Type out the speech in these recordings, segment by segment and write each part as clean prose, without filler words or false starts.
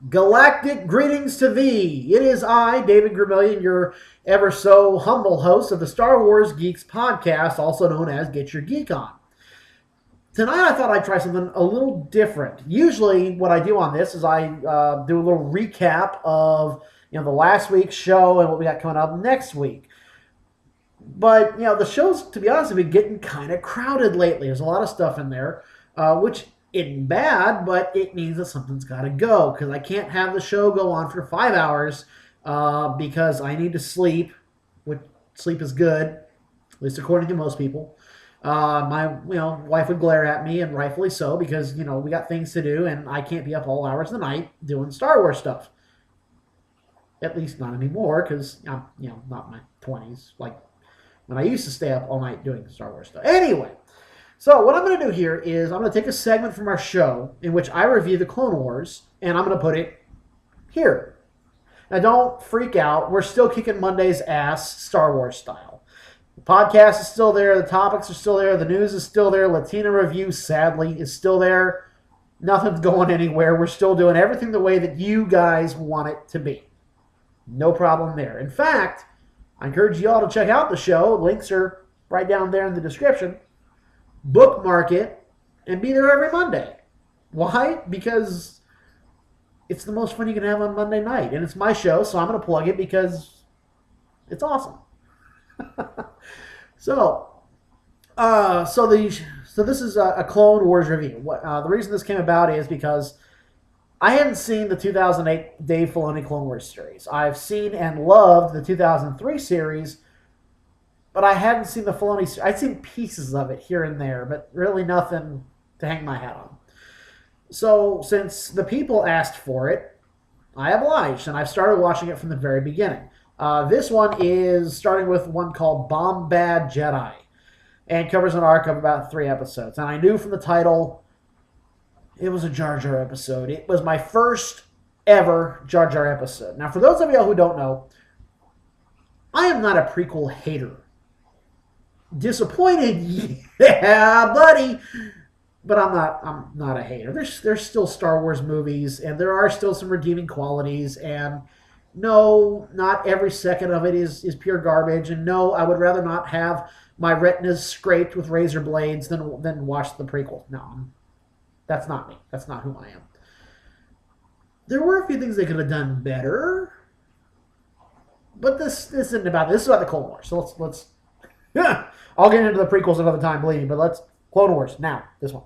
Galactic greetings to thee. It is I, David Gramillion, your ever so humble host of the Star Wars Geeks podcast, also known as Get Your Geek On. Tonight I thought I'd try something a little different. Usually what I do on this is I do a little recap of the last week's show and what we got coming up next week. But the shows, to be honest, have been getting kind of crowded lately. There's a lot of stuff in there, which isn't bad, but it means that something's got to go because I can't have the show go on for 5 hours because I need to sleep, which sleep is good, at least according to most people. My wife would glare at me, and rightfully so, because we got things to do, and I can't be up all hours of the night doing Star Wars stuff. At least not anymore, because I'm not in my 20s like when I used to stay up all night doing Star Wars stuff. Anyway. So what I'm going to do here is I'm going to take a segment from our show in which I review the Clone Wars, and I'm going to put it here. Now don't freak out. We're still kicking Monday's ass Star Wars style. The podcast is still there. The topics are still there. The news is still there. Latina Review, sadly, is still there. Nothing's going anywhere. We're still doing everything the way that you guys want it to be. No problem there. In fact, I encourage you all to check out the show. Links are right down there in the description. Bookmark it and be there every Monday. Why? Because it's the most fun you can have on Monday night, and it's my show, so I'm going to plug it because it's awesome. So this is a Clone Wars review. The reason this came about is because I hadn't seen the 2008 Dave Filoni Clone Wars series. I've seen and loved the 2003 series. But I hadn't seen the Filoni. I'd seen pieces of it here and there, but really nothing to hang my hat on. So since the people asked for it, I obliged, and I've started watching it from the very beginning. This one is starting with one called Bombad Jedi, and covers an arc of about 3 episodes. And I knew from the title it was a Jar Jar episode. It was my first ever Jar Jar episode. Now, for those of y'all who don't know, I am not a prequel hater. Disappointed, yeah, buddy. But I'm not a hater. There's still Star Wars movies, and there are still some redeeming qualities. And no, not every second of it is pure garbage. And no, I would rather not have my retinas scraped with razor blades than watch the prequel. No, that's not me. That's not who I am. There were a few things they could have done better, but this isn't about this. This is about the Clone Wars. So let's. Yeah, I'll get into the prequels another time, believe me, but let's Clone Wars now. This one.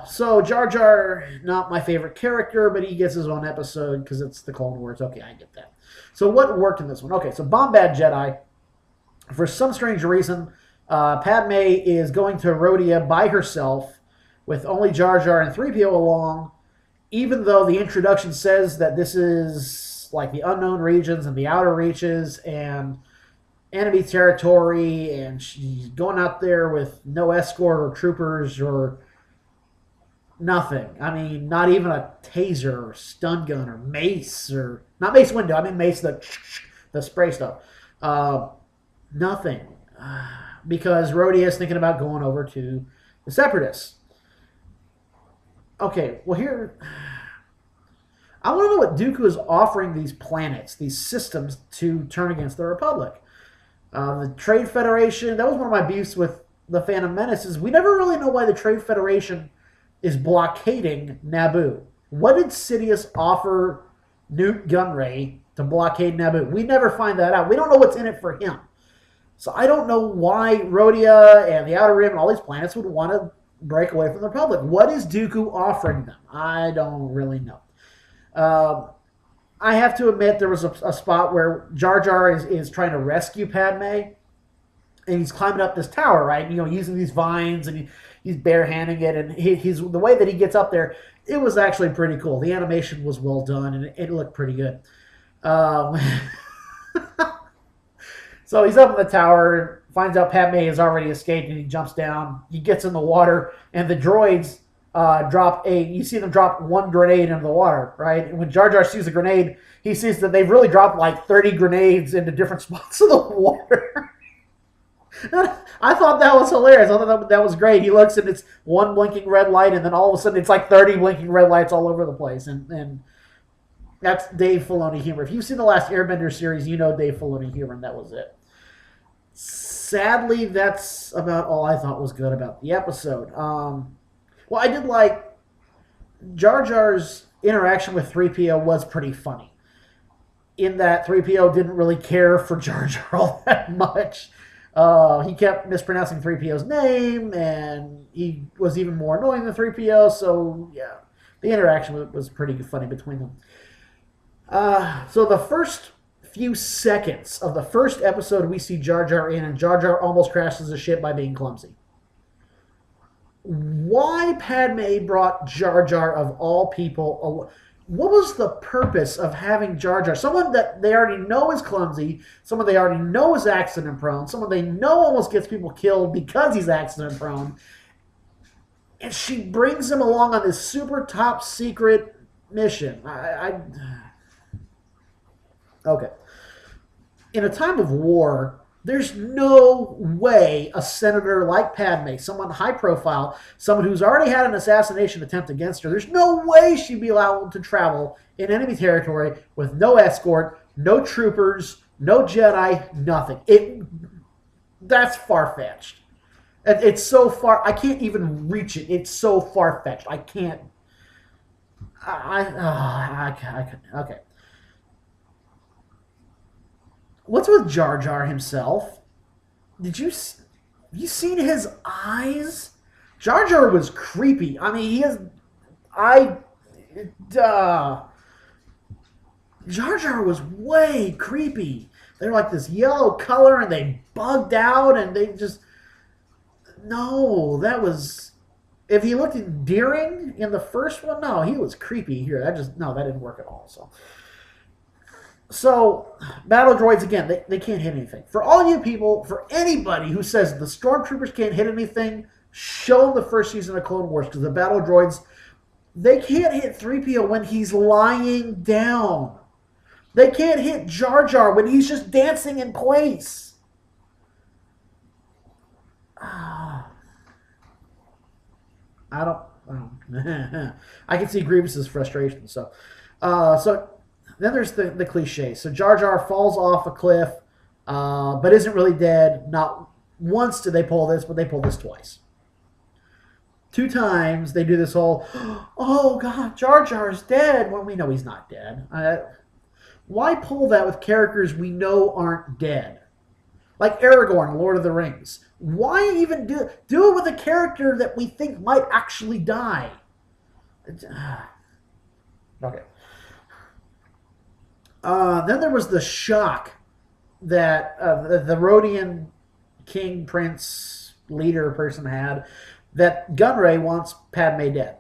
So Jar Jar, not my favorite character, but he gets his own episode because it's the Clone Wars. Okay, I get that. So what worked in this one? Okay, so Bombad Jedi. For some strange reason, Padme is going to Rhodia by herself with only Jar Jar and 3PO along, even though the introduction says that this is like the unknown regions and the outer reaches and enemy territory, and she's going out there with no escort or troopers or nothing. I mean, not even a taser or stun gun or mace, or not mace window. I mean mace, the spray stuff. Nothing, because Rhodia is thinking about going over to the Separatists. Okay, well here, I want to know what Dooku is offering these planets, these systems, to turn against the Republic. The Trade Federation, that was one of my beefs with the Phantom Menace, is we never really know why the Trade Federation is blockading Naboo. What did Sidious offer Newt Gunray to blockade Naboo? We never find that out. We don't know what's in it for him. So I don't know why Rhodia and the Outer Rim and all these planets would want to break away from the Republic. What is Dooku offering them? I don't really know. I have to admit there was a spot where Jar Jar is trying to rescue Padme, and he's climbing up this tower, right? Using these vines, and he's barehanding it, and he's the way that he gets up there, it was actually pretty cool. The animation was well done, and it looked pretty good. So he's up in the tower, finds out Padme has already escaped, and he jumps down. He gets in the water, and the droids you see them drop one grenade into the water, right? And when Jar Jar sees a grenade, he sees that they've really dropped like 30 grenades into different spots of the water. I thought that was hilarious. I thought that was great. He looks and it's one blinking red light, and then all of a sudden it's like 30 blinking red lights all over the place. And that's Dave Filoni humor. If you've seen the last Airbender series, you know Dave Filoni humor, and that was it. Sadly, that's about all I thought was good about the episode. Well, I did like Jar Jar's interaction with 3PO was pretty funny. In that 3PO didn't really care for Jar Jar all that much. He kept mispronouncing 3PO's name, and he was even more annoying than 3PO, so yeah, the interaction was pretty funny between them. So the first few seconds of the first episode, we see Jar Jar in, and Jar Jar almost crashes the ship by being clumsy. Why Padme brought Jar Jar of all people? What was the purpose of having Jar Jar? Someone that they already know is clumsy, someone they already know is accident prone, someone they know almost gets people killed because he's accident prone, and she brings him along on this super top secret mission. Okay. In a time of war, there's no way a senator like Padme, someone high profile, someone who's already had an assassination attempt against her, there's no way she'd be allowed to travel in enemy territory with no escort, no troopers, no Jedi, nothing. That's far-fetched. It's so far, I can't even reach it. It's so far-fetched. I can't. Okay. What's with Jar Jar himself? Have you seen his eyes? Jar Jar was creepy. I mean, Jar Jar was way creepy. They're like this yellow color, and they bugged out, and they just... No, that was... If he looked endearing in the first one, no, he was creepy here. That didn't work at all, So, battle droids, again, they can't hit anything. For all you people, for anybody who says the stormtroopers can't hit anything, show them the first season of Clone Wars, because the battle droids, they can't hit 3PO when he's lying down. They can't hit Jar Jar when he's just dancing in place. I can see Grievous's frustration. So then there's the cliche. So Jar Jar falls off a cliff, but isn't really dead. Not once did they pull this, but they pulled this twice. 2 times they do this whole, oh God, Jar Jar is dead, when we know he's not dead. Why pull that with characters we know aren't dead? Like Aragorn, Lord of the Rings. Why even do it with a character that we think might actually die? Okay. Then there was the shock that the Rhodian king, prince, leader person had, that Gunray wants Padme dead.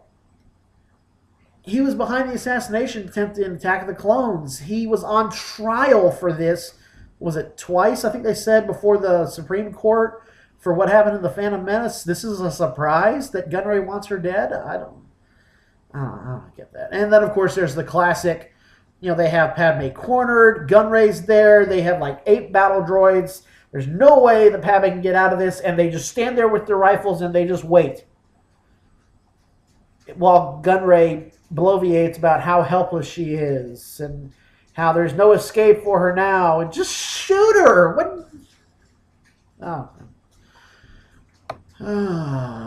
He was behind the assassination attempt in Attack of the Clones. He was on trial for this. Was it twice, I think they said, before the Supreme Court for what happened in the Phantom Menace? This is a surprise that Gunray wants her dead? I don't get that. And then, of course, there's the classic, they have Padme cornered, Gunray's there, they have like 8 battle droids. There's no way that Padme can get out of this, and they just stand there with their rifles and they just wait. While Gunray bloviates about how helpless she is and how there's no escape for her now, and just shoot her. What? Oh.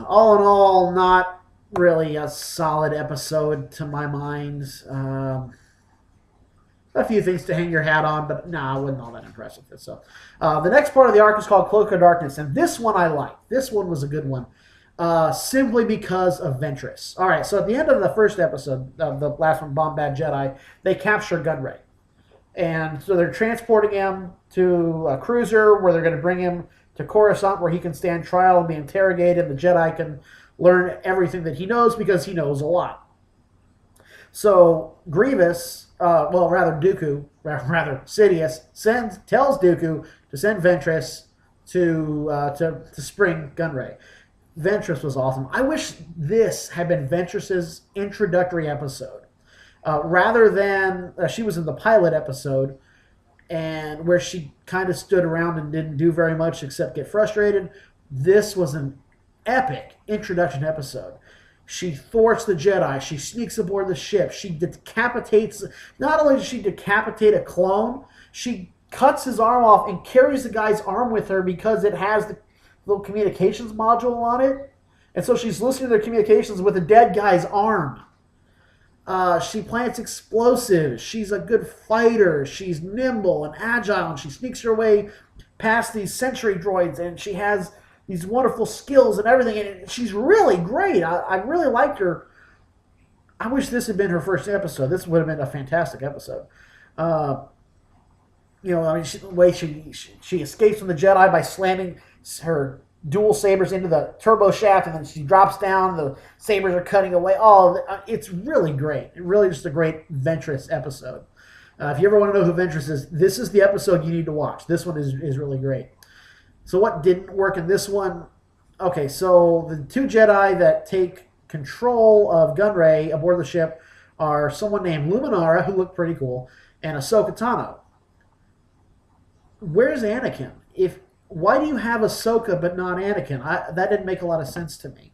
All in all, not really a solid episode to my mind. A few things to hang your hat on, but I wasn't all that impressed with it. So, the next part of the arc is called Cloak of Darkness, and this one I liked. This one was a good one, simply because of Ventress. All right, so at the end of the first episode, the last one, Bombad Jedi, they capture Gunray. And so they're transporting him to a cruiser where they're going to bring him to Coruscant where he can stand trial and be interrogated. The Jedi can learn everything that he knows because he knows a lot. So Grievous, Dooku, Sidious, tells Dooku to send Ventress to spring Gunray. Ventress was awesome. I wish this had been Ventress's introductory episode. Rather than, she was in the pilot episode, and where she kind of stood around and didn't do very much except get frustrated. This was an epic introduction episode. She thwarts the Jedi. She sneaks aboard the ship. She decapitates. Not only does she decapitate a clone, she cuts his arm off and carries the guy's arm with her because it has the little communications module on it. And so she's listening to their communications with a dead guy's arm. She plants explosives. She's a good fighter. She's nimble and agile, and she sneaks her way past these sentry droids, and she has these wonderful skills and everything. And she's really great. I really liked her. I wish this had been her first episode. This would have been a fantastic episode. The way she escapes from the Jedi by slamming her dual sabers into the turbo shaft, and then she drops down. The sabers are cutting away. Oh, it's really great. Really just a great Ventress episode. If you ever want to know who Ventress is, this is the episode you need to watch. This one is really great. So what didn't work in this one? Okay, so the two Jedi that take control of Gunray aboard the ship are someone named Luminara, who looked pretty cool, and Ahsoka Tano. Where's Anakin? Why do you have Ahsoka but not Anakin? That didn't make a lot of sense to me.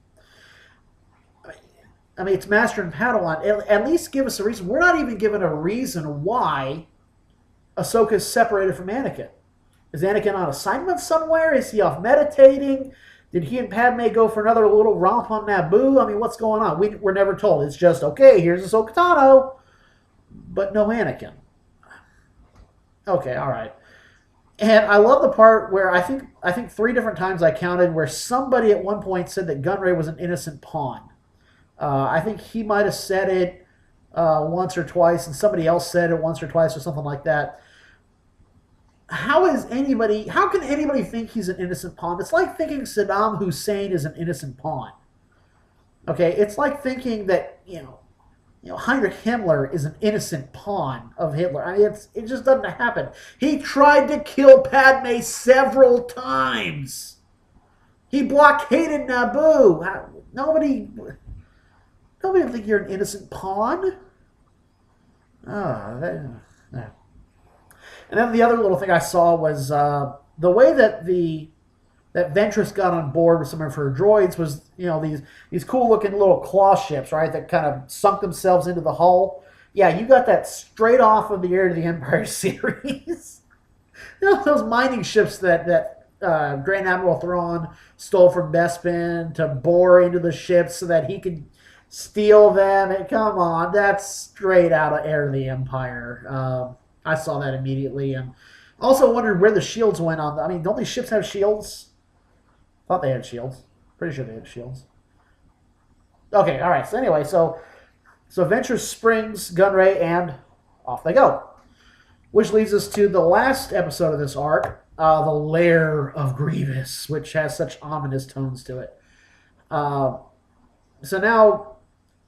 I mean, it's Master and Padawan. At least give us a reason. We're not even given a reason why Ahsoka is separated from Anakin. Is Anakin on assignment somewhere? Is he off meditating? Did he and Padme go for another little romp on Naboo? I mean, what's going on? We're never told. It's just, okay, here's Ahsoka Tano, but no Anakin. Okay, all right. And I love the part where I think 3 different times I counted where somebody at one point said that Gunray was an innocent pawn. I think he might have said it once or twice, and somebody else said it once or twice or something like that. How can anybody think he's an innocent pawn? It's like thinking Saddam Hussein is an innocent pawn. Okay, it's like thinking that, Heinrich Himmler is an innocent pawn of Hitler. I mean, it just doesn't happen. He tried to kill Padme several times. He blockaded Naboo. Nobody would think you're an innocent pawn. And then the other little thing I saw was the way that that Ventress got on board with some of her droids was, these cool looking little claw ships, right, that kind of sunk themselves into the hull. Yeah, you got that straight off of the Heir to the Empire series. Those mining ships that Grand Admiral Thrawn stole from Bespin to bore into the ships so that he could steal them. And come on, that's straight out of Heir to the Empire. I saw that immediately, and also wondered where the shields went on. I mean, don't these ships have shields? Thought they had shields. Pretty sure they had shields. Okay, all right. So anyway, so Ventress springs Gunray, and off they go. Which leads us to the last episode of this arc, the Lair of Grievous, which has such ominous tones to it. So now,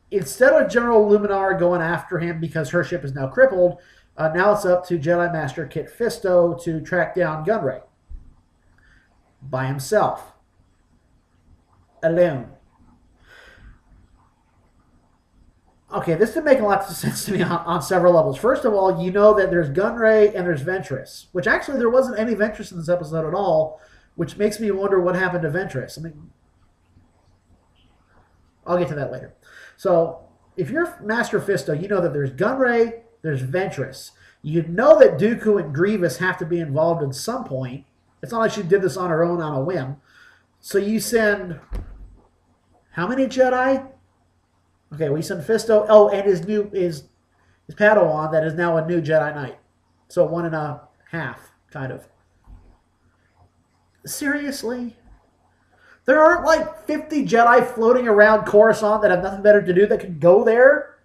instead of General Luminar going after him because her ship is now crippled, now it's up to Jedi Master Kit Fisto to track down Gunray. By himself. Alone. Okay, this didn't make a lot of sense to me on several levels. First of all, you know that there's Gunray and there's Ventress, which actually there wasn't any Ventress in this episode at all, which makes me wonder what happened to Ventress. I mean, I'll get to that later. So, if you're Master Fisto, you know that there's Gunray, there's Ventress. You know that Dooku and Grievous have to be involved at some point. It's not like she did this on her own on a whim. So you send how many Jedi? Okay, we send Fisto. Oh, and his Padawan that is now a new Jedi Knight. So 1.5, kind of. Seriously? There aren't like 50 Jedi floating around Coruscant that have nothing better to do that could go there?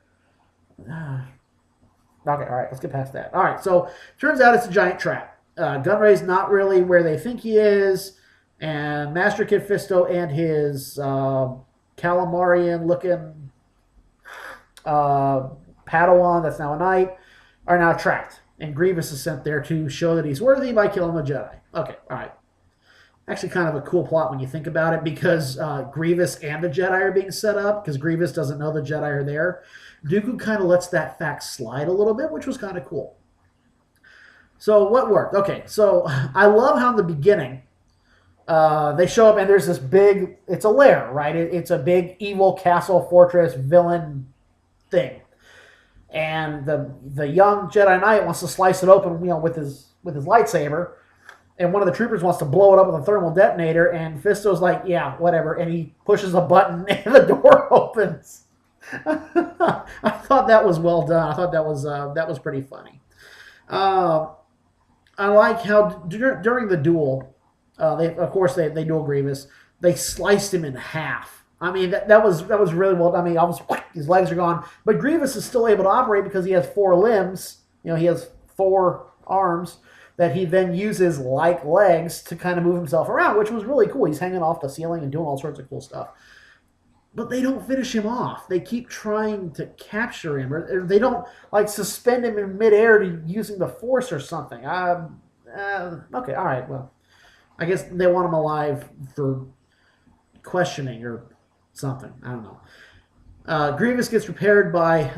Okay, all right, let's get past that. All right, so turns out it's a giant trap. Gunray's not really where they think he is, and Master Kit Fisto and his Calamarian-looking Padawan that's now a knight are now trapped, and Grievous is sent there to show that he's worthy by killing a Jedi. Okay, all right. Actually kind of a cool plot when you think about it, because Grievous and the Jedi are being set up, because Grievous doesn't know the Jedi are there. Dooku kind of lets that fact slide a little bit, which was kind of cool. So what worked? Okay, so I love how in the beginning they show up and there's this big. It's a lair, right? It's a big evil castle fortress villain thing, and the young Jedi Knight wants to slice it open, with his lightsaber, and one of the troopers wants to blow it up with a thermal detonator, and Fisto's like, yeah, whatever, and he pushes a button and the door opens. I thought that was well done. I thought that was pretty funny. Uh, I like how during the duel, they duel Grievous. They sliced him in half. I mean that was really well. I mean, his legs are gone, but Grievous is still able to operate because he has four limbs. He has four arms that he then uses like legs to kind of move himself around, which was really cool. He's hanging off the ceiling and doing all sorts of cool stuff. But they don't finish him off. They keep trying to capture him, or they don't suspend him in midair using the Force or something. Okay, all right. Well, I guess they want him alive for questioning or something. I don't know. Grievous gets repaired by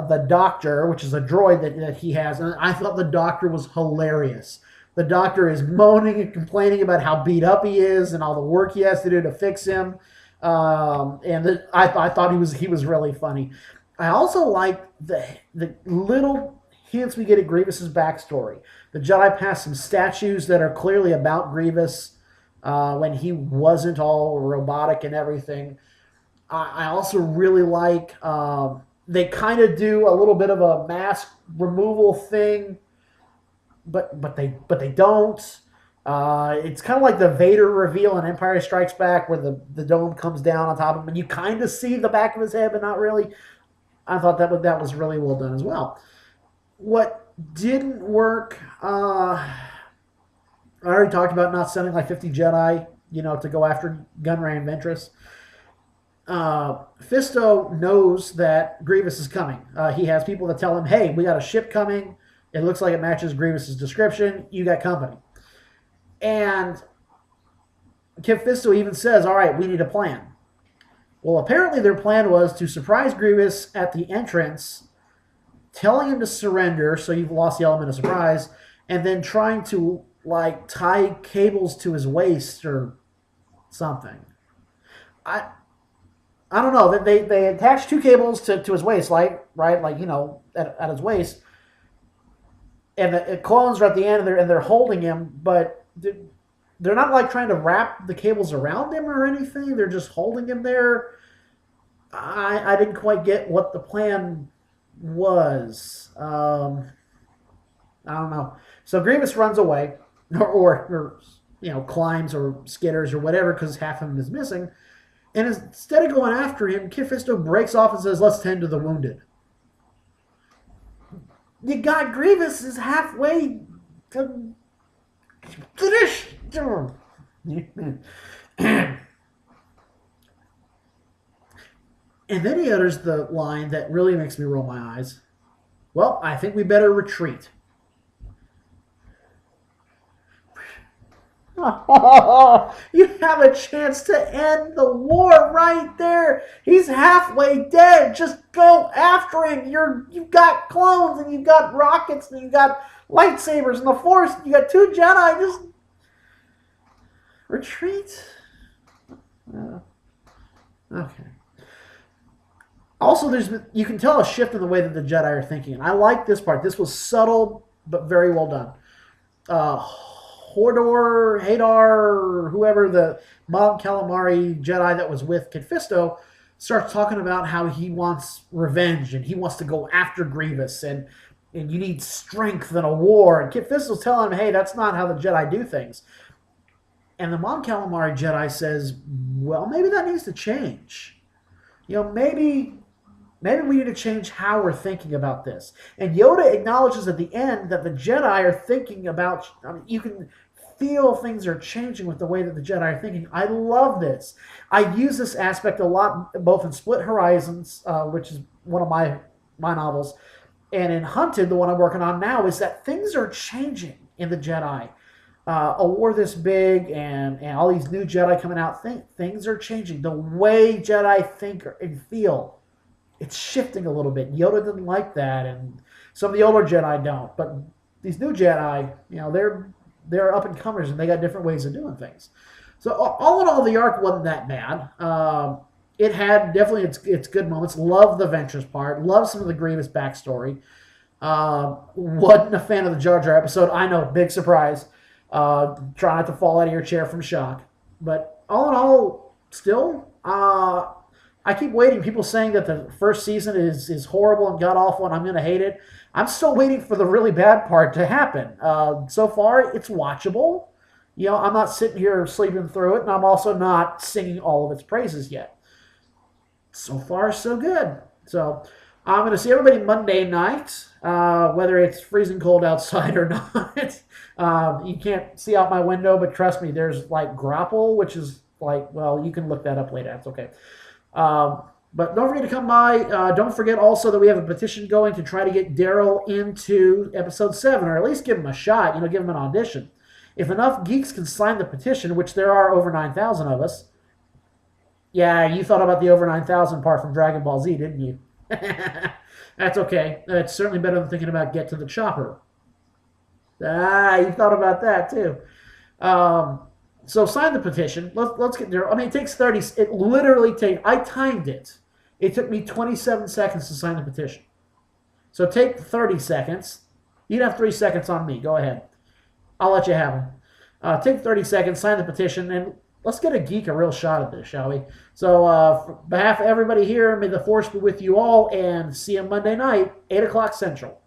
the Doctor, which is a droid that he has, and I thought the Doctor was hilarious. The Doctor is moaning and complaining about how beat up he is and all the work he has to do to fix him. I thought he was really funny. I also like the little hints we get at Grievous's backstory. The Jedi pass some statues that are clearly about Grievous when he wasn't all robotic and everything. I also really like they kind of do a little bit of a mask removal thing, but they don't. It's kind of like the Vader reveal in Empire Strikes Back, where the dome comes down on top of him, and you kind of see the back of his head, but not really. I thought that was really well done as well. What didn't work, I already talked about not sending 50 Jedi, to go after Gunray and Ventress. Fisto knows that Grievous is coming. He has people that tell him, hey, we got a ship coming. It looks like it matches Grievous's description. You got company. And Kip Fisto even says, all right, we need a plan. Well, apparently their plan was to surprise Grievous at the entrance, telling him to surrender, so you've lost the element of surprise, and then trying to, tie cables to his waist or something. I don't know. They attach two cables to his waist, right? At his waist. And the clones are at the end, and they're holding him, but they're not trying to wrap the cables around him or anything. They're just holding him there. I didn't quite get what the plan was. I don't know. So Grievous runs away, or climbs or skitters or whatever, because half of him is missing. And instead of going after him, Kit Fisto breaks off and says, let's tend to the wounded. You got Grievous is halfway to finish. And then he utters the line that really makes me roll my eyes. Well, I think we better retreat. You have a chance to end the war right there. He's halfway dead. Just go after him. You've got clones, and you've got rockets, and you've got lightsabers and the Force. You got two Jedi. Just retreat. Okay. Also, you can tell a shift in the way that the Jedi are thinking, and I like this part. This was subtle but very well done. Hodor, Hadar, whoever the Mon Calamari Jedi that was with Kit Fisto starts talking about how he wants revenge and he wants to go after Grievous and you need strength in a war. And Kit Fisto's telling him, hey, that's not how the Jedi do things. And the Mon Calamari Jedi says, well, maybe that needs to change. Maybe we need to change how we're thinking about this. And Yoda acknowledges at the end that the Jedi are thinking about, you can feel things are changing with the way that the Jedi are thinking. I love this. I use this aspect a lot, both in Split Horizons, which is one of my novels, and in Hunted, the one I'm working on now, is that things are changing in the Jedi. A war this big and all these new Jedi coming out, things are changing. The way Jedi think and feel, it's shifting a little bit. Yoda didn't like that, and some of the older Jedi don't. But these new Jedi, they're up and comers and they got different ways of doing things. So all in all, the arc wasn't that bad. It had definitely its good moments. Love the Ventress part. Love some of the Grievous backstory. Wasn't a fan of the Jar Jar episode. I know, big surprise. Try not to fall out of your chair from shock. But all in all, still, I keep waiting. People saying that the first season is horrible and god awful, and I'm going to hate it. I'm still waiting for the really bad part to happen. So far, it's watchable. I'm not sitting here sleeping through it, and I'm also not singing all of its praises yet. So far, so good. So I'm going to see everybody Monday night, whether it's freezing cold outside or not. You can't see out my window, but trust me, there's like grapple, which is like, well, you can look that up later. That's okay. But don't forget to come by. Don't forget also that we have a petition going to try to get Daryl into episode 7, or at least give him a shot, give him an audition. If enough geeks can sign the petition, which there are over 9,000 of us. Yeah, you thought about the over 9,000 part from Dragon Ball Z, didn't you? That's okay. That's certainly better than thinking about Get to the Chopper. You thought about that too. So sign the petition. Let's get there. I mean, it takes 30. It literally takes. I timed it. It took me 27 seconds to sign the petition. So take 30 seconds. You can have 3 seconds on me. Go ahead. I'll let you have them. Take 30 seconds, sign the petition, and let's get a geek a real shot at this, shall we? So, on behalf of everybody here, may the force be with you all, and see you Monday night, 8 o'clock Central.